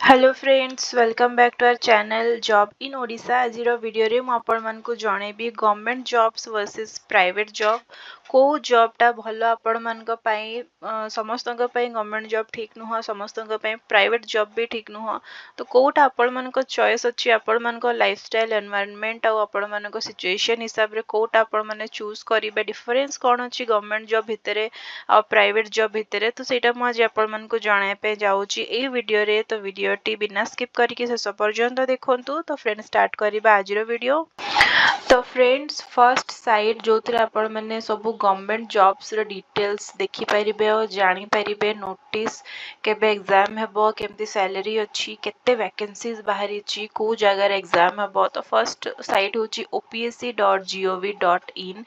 Hello friends welcome back to our channel job in Odisha आज video रे मु आपण मानकु जणेबी government jobs versus private job को जॉबटा भल आपण मानक पई समस्तक पई गवर्नमेंट जॉब ठीक नुह समस्तक पई प्राइवेट जॉब भी ठीक नुह तो कोटा आपण मानक चॉइस अछि आपण मानक लाइफस्टाइल एनवायरनमेंट और आपण मानक सिचुएशन हिसाब रे कोटा आपण माने चूज करिबे डिफरेंस कोन अछि गवर्नमेंट जॉब भितरे और प्राइवेट जॉब भितरे तो सेटा मु आज आपण मानकु जणाय पे जाउची ए वीडियो रे तो वीडियोटी बिना स्किप करके शेष पर्यंत देखंतु तो फ्रेंड स्टार्ट करिबा आजिरो वीडियो। तो फ्रेंड्स फर्स्ट साइट जो आपण मैंने सब गवर्नमेंट जॉब्स रो डिटेल्स देखि परिबे और जानि परिबे नोटिस केबे एग्जाम हेबो केमती सैलरी अछि केते वैकेंसीज बाहरी छी को जगह एग्जाम हेबो तो फर्स्ट साइट होची opsc.gov.in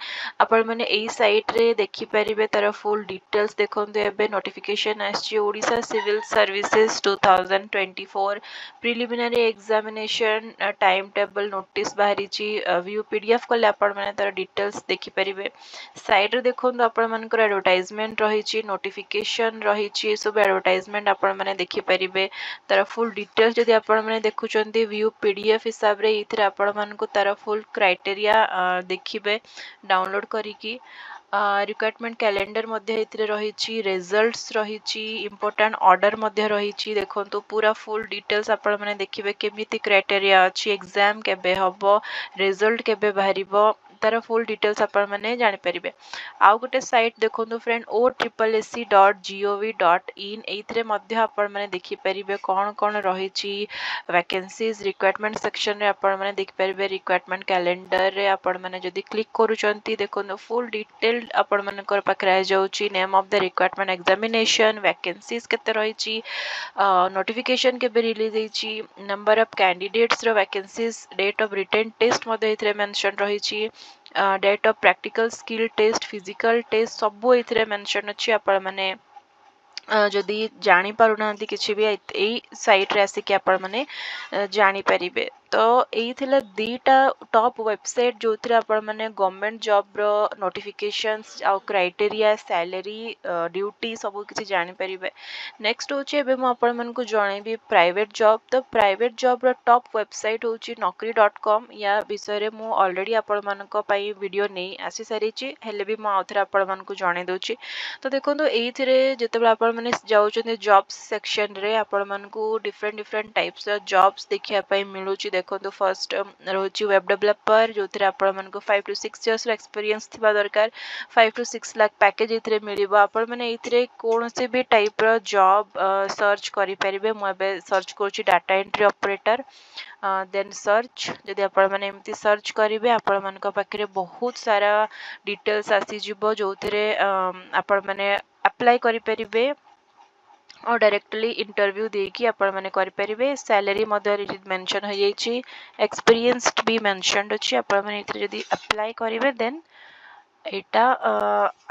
आपण मैंने एई साइट रे देखि परिबे तार फुल डिटेल्स देखंतु एबे नोटिफिकेशन आछि Odisha civil services 2024 preliminary examination time table notice बाहरी व्यू पीडीएफ कले आपण माने तार डिटेल्स देखि परिबे साइड रे देखंतु आपण मानकर एडवर्टाइजमेंट रही नोटिफिकेशन रही सब एडवर्टाइजमेंट आपण माने देखि परिबे तार फुल डिटेल्स जदि आपण माने देखुचंती व्यू पीडीएफ हिसाब रे इथिरे आपण मानकु तार फुल क्राइटेरिया देखिबे डाउनलोड करिकी रिक्वायरमेंट कैलेंडर मध्य इथिरे रही रिजल्ट्स रही इंपोर्टेंट ऑर्डर मध्य रही देखंतु पूरा फुल डिटेल्स आपण माने देखिबे केमिति क्राइटेरिया अछि एग्जाम केबे हबो रिजल्ट केबे बाहरिबो तार फुल डिटेल्स आपण माने जानि परिबे आउ गोटे साइट देखंतु फ्रेंड ossc.gov.in एथिरे मध्य आपण माने देखि परिबे कोन कोन रही वैकेंसीज रिक्वायरमेंट सेक्शन रे आपण माने देखि परिबे रिक्वायरमेंट कैलेंडर रे आपण माने जदि क्लिक करूचंती देखंतु फुल डिटेल आपण मानकर पाखरे आ जाउची name of the requirement examination vacancies केते रही नोटिफिकेशन केबे रिलीज होईची नंबर ऑफ कैंडिडेट्स रो vacancies date of written test मध्य इथरे मेंशन रही date of practical skill test physical test सब इथरे मेंशन अछि आपण माने जदि जानी पारुनांती किछि भी एई साइट रे आसी के आपण माने जानी परिबे तो एई थिला दीटा टॉप वेबसाइट जोथरे आपण माने गवर्नमेंट जॉब रो नोटिफिकेशंस आ क्राइटेरिया सैलरी ड्यूटी सब किछि जानी परिबे नेक्स्ट होची एबे म आपण मन को जणेबी प्राइवेट जॉब तो प्राइवेट जॉब रो टॉप वेबसाइट होची naukri.com या विषय रे मु ऑलरेडी आपण मन को पई वीडियो नै आसी सारिची हेले भी म आउथरा आपण मन को जणे दोची तो देखंतु एथिरे जेतेबेला आपण माने जाउचंती जॉब्स सेक्शन रे आपण मन को डिफरेंट टाइप्स ऑफ जॉब्स देखिया पई मिलुची देखंतु फर्स्ट रहउची वेब डेवलपर जोथिरे आपण मन को 5 to 6 इयर्स रो एक्सपीरियंस थिबा दरकार 5 to 6 लाख पैकेज इथिरे मिलिबो आपण माने इथिरे कोनसे भी टाइप रो जॉब सर्च करि परिबे मु एबे सर्च करछि data entry operator then search जदि आपण माने एमती सर्च करिवे आपण मन को पाखरे बहुत सारा डिटेल्स आसी जिवो जोथिरे आपण माने अप्लाई करि परिबे और डायरेक्टली इंटरव्यू देकी आपण माने करि परिबे सैलरी मध्य मेंशन हो जाईची एक्सपीरियंस्ड भी मेंशनड अछि आपण माने इथरे जदि अप्लाई करिवे देन एटा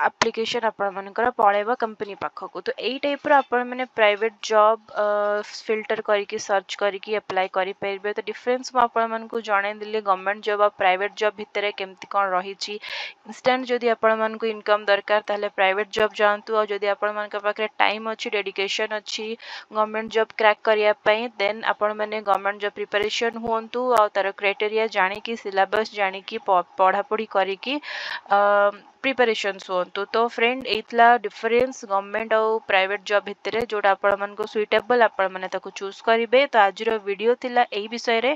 एप्लिकेशन आपण मानकर पळेबो कंपनी पाखको तो एई टाइप रो आपण माने प्राइवेट जॉब फिल्टर करके सर्च करके अप्लाई करि परबे तो डिफरेंस म आपण मन को जणे दिले गवर्नमेंट जॉब और प्राइवेट जॉब भितरे केमती कोन रहिची इंस्टेंट जदि आपण मन को इनकम दरकार ताले प्राइवेट जॉब जानतु और जदि आपण मन के पाखरे टाइम अछि डेडिकेशन अछि गवर्नमेंट जॉब क्रैक करिया पई देन आपण माने गवर्नमेंट जॉब प्रिपरेशन हुंतु और तार क्राइटेरिया जानि की सिलेबस जानि की पढ़ा पढ़ी करिकी प्रिपरेशंस होंतु तो फ्रेंड एतला डिफरेंस गवर्नमेंट और प्राइवेट जॉब भितरे जोटा आपण मन को सुइटेबल आपण माने ताको चूज करिवे तो आज रो वीडियो थिला एई विषय रे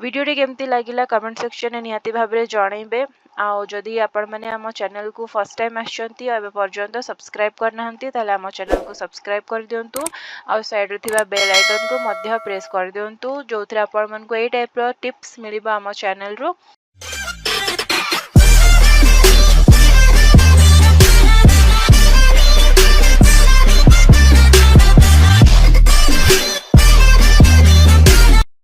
वीडियो रे केमती लागिला कमेंट सेक्शन रे निहाती भाबरे जणाइबे आ जदि आपण माने हम चैनल को फर्स्ट टाइम आछंती एबे पर्यंत सब्सक्राइब करनाहंती ताले हम चैनल को सब्सक्राइब कर दियंतु आ साइड रे थिबा बेल आइकन को मध्य प्रेस कर दियंतु जोथरे आपण मन को एई टाइप रो टिप्स मिलिबा हम चैनल रो